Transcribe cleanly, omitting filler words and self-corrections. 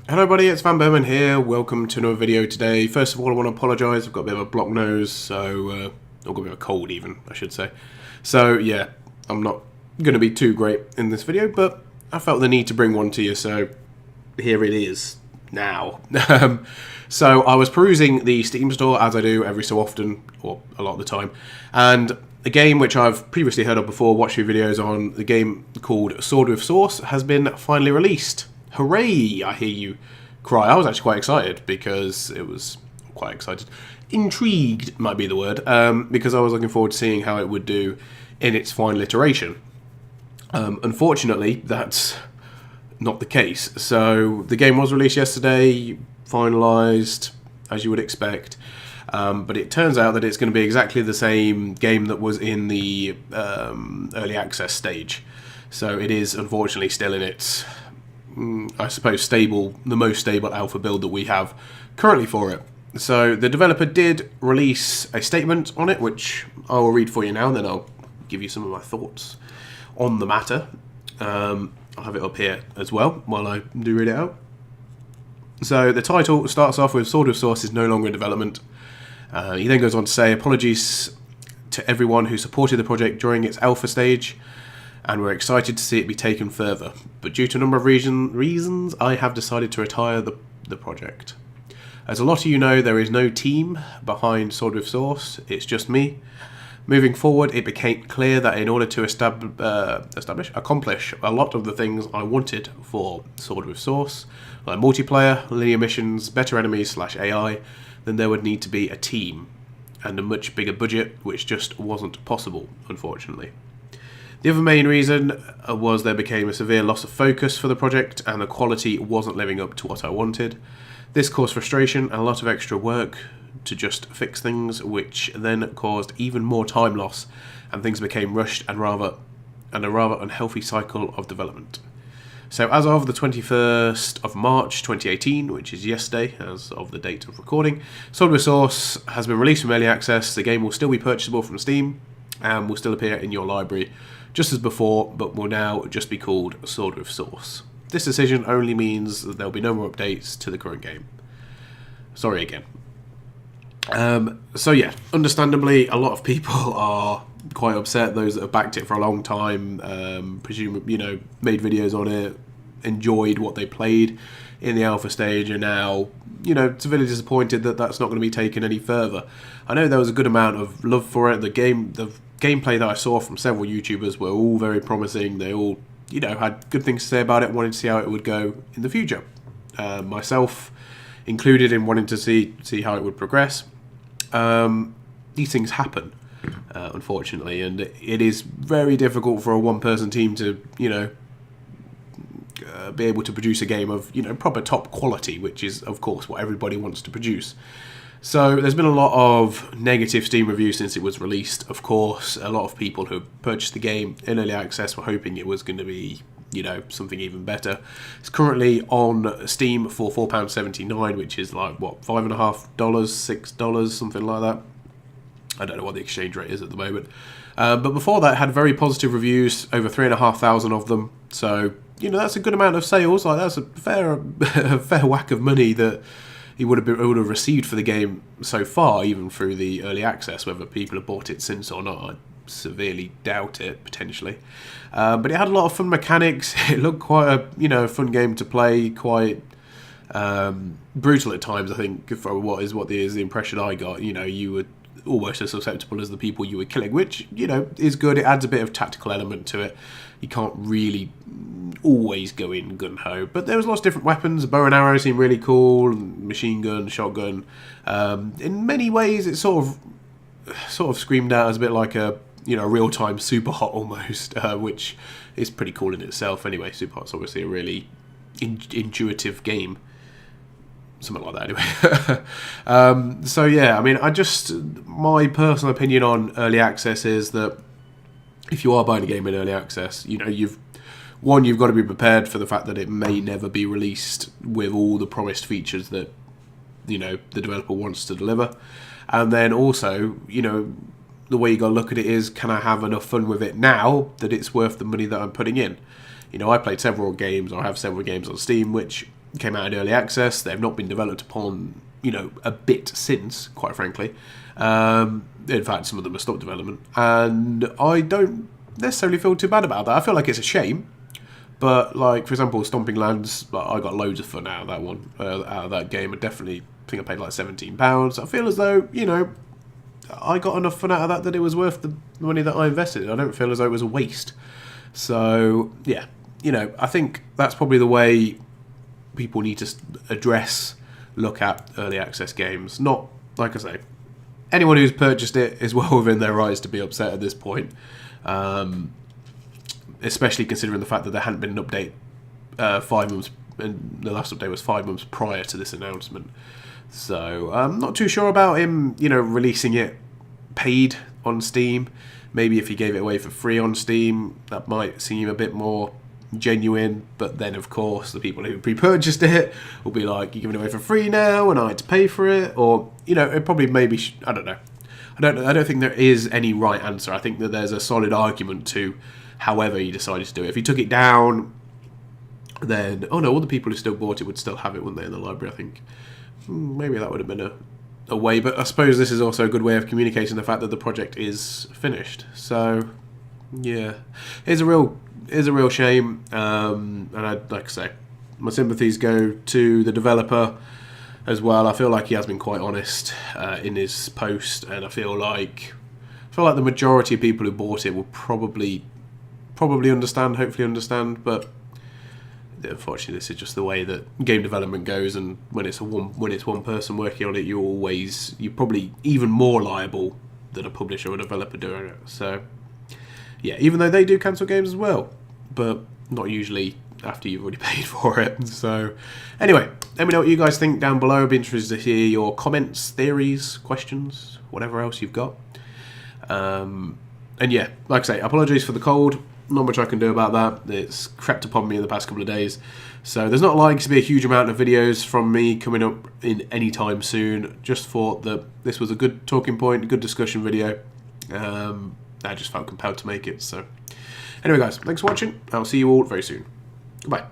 Hello everybody, it's vanburman here. Welcome to another video today. First of all, I want to apologise. I've got a bit of a blocked nose, so I've got a bit of a cold even, I should say. So yeah, I'm not going to be too great in this video, but I felt the need to bring one to you, so here it is now. So I was perusing the Steam store, as I do every so often, or a lot of the time, and a game which I've previously heard of before, watched a few videos on, the game called Sword with Sauce, has been finally released. Hooray, I hear you cry. I was actually quite excited because intrigued might be the word, because I was looking forward to seeing how it would do in its final iteration. Unfortunately, that's not the case. So the game was released yesterday, finalised, as you would expect, but it turns out that it's going to be exactly the same game that was in the early access stage. So it is unfortunately still in its, I suppose, the most stable alpha build that we have currently for it. So the developer did release a statement on it, which I will read for you now, and then I'll give you some of my thoughts on the matter. I'll have it up here as well while I do read it out. So the title starts off with Sword of Sauce is no longer in development. He then goes on to say, apologies to everyone who supported the project during its alpha stage, and we're excited to see it be taken further. But due to a number of reasons, I have decided to retire the project. As a lot of you know, there is no team behind Sword with Sauce, it's just me. Moving forward, it became clear that in order to accomplish a lot of the things I wanted for Sword with Sauce, like multiplayer, linear missions, better enemies / AI, then there would need to be a team and a much bigger budget, which just wasn't possible, unfortunately. The other main reason was there became a severe loss of focus for the project and the quality wasn't living up to what I wanted. This caused frustration and a lot of extra work to just fix things, which then caused even more time loss and things became rushed and a rather unhealthy cycle of development. So as of the 21st of March 2018, which is yesterday as of the date of recording, Sword with Sauce has been released from early access. The game will still be purchasable from Steam and will still appear in your library just as before, but will now just be called Sword with Sauce. This decision only means that there will be no more updates to the current game. Sorry again. So yeah, understandably, a lot of people are quite upset. Those that have backed it for a long time, presumably, made videos on it, enjoyed what they played in the alpha stage, are now, severely disappointed that that's not going to be taken any further. I know there was a good amount of love for it. The gameplay that I saw from several YouTubers were all very promising. They all, had good things to say about it, wanted to see how it would go in the future. Myself included in wanting to see how it would progress. These things happen, unfortunately, and it is very difficult for a one-person team to, be able to produce a game of, proper top quality, which is, of course, what everybody wants to produce. So there's been a lot of negative Steam reviews since it was released. Of course, a lot of people who purchased the game in early access were hoping it was going to be, something even better. It's currently on Steam for £4.79, which is like, what, $5.50, $6, something like that. I don't know what the exchange rate is at the moment. But before that, it had very positive reviews, over 3,500 of them. So, that's a good amount of sales. Like, that's a fair whack of money that he would have received for the game so far, even through the early access. Whether people have bought it since or not, I severely doubt it, potentially. But it had a lot of fun mechanics. It looked quite a fun game to play. Quite brutal at times, I think, for what is the impression I got. You were almost as susceptible as the people you were killing, which is good. It adds a bit of tactical element to it. You can't really always go in gun-ho, but there was lots of different weapons. Bow and arrow seemed really cool, machine gun, shotgun. In many ways, it sort of screamed out as a bit like a real-time Super Hot almost, which is pretty cool in itself. Anyway, Super Hot's obviously a really intuitive game. Something like that, anyway. So yeah, I mean, my personal opinion on early access is that if you are buying a game in early access, you've got to be prepared for the fact that it may never be released with all the promised features that the developer wants to deliver, and then also the way you got to look at it is, can I have enough fun with it now that it's worth the money that I'm putting in? You know, I played several games, or I have several games on Steam, which came out in early access. They've not been developed upon, you know, a bit since, quite frankly. In fact, some of them have stopped development. And I don't necessarily feel too bad about that. I feel like it's a shame. But, like, for example, Stomping Lands, I got loads of fun out of that one, out of that game. I definitely think I paid like £17. I feel as though, you know, I got enough fun out of that it was worth the money that I invested in. I don't feel as though it was a waste. So, yeah, you know, I think that's probably the way people need to look at early access games. Not, like I say, anyone who's purchased it is well within their rights to be upset at this point. Especially considering the fact that there hadn't been an update 5 months, and the last update was 5 months prior to this announcement. So I'm not too sure about him, you know, releasing it paid on Steam. Maybe if he gave it away for free on Steam, that might seem a bit more genuine. But then, of course, the people who pre-purchased it will be like, "You're giving it away for free now, and I had to pay for it," or, you know, it probably maybe I don't know. I don't think there is any right answer. I think that there's a solid argument to however he decided to do it. If he took it down, then, oh no, all the people who still bought it would still have it, wouldn't they, in the library, I think. Maybe that would have been a way, but I suppose this is also a good way of communicating the fact that the project is finished. So, yeah, it's a real shame, and I'd like to say, my sympathies go to the developer as well. I feel like he has been quite honest in his post, and I feel like the majority of people who bought it will probably understand, hopefully understand, but unfortunately this is just the way that game development goes, and when it's one person working on it, you're probably even more liable than a publisher or a developer doing it. So yeah, even though they do cancel games as well, but not usually after you've already paid for it. So anyway, let me know what you guys think down below. I'd be interested to hear your comments, theories, questions, whatever else you've got. And yeah, like I say, apologies for the cold. Not much I can do about that. It's crept upon me in the past couple of days. So there's not likely to be a huge amount of videos from me coming up in any time soon. Just thought that this was a good talking point, a good discussion video. I just felt compelled to make it. So anyway, guys, thanks for watching. I'll see you all very soon. Goodbye.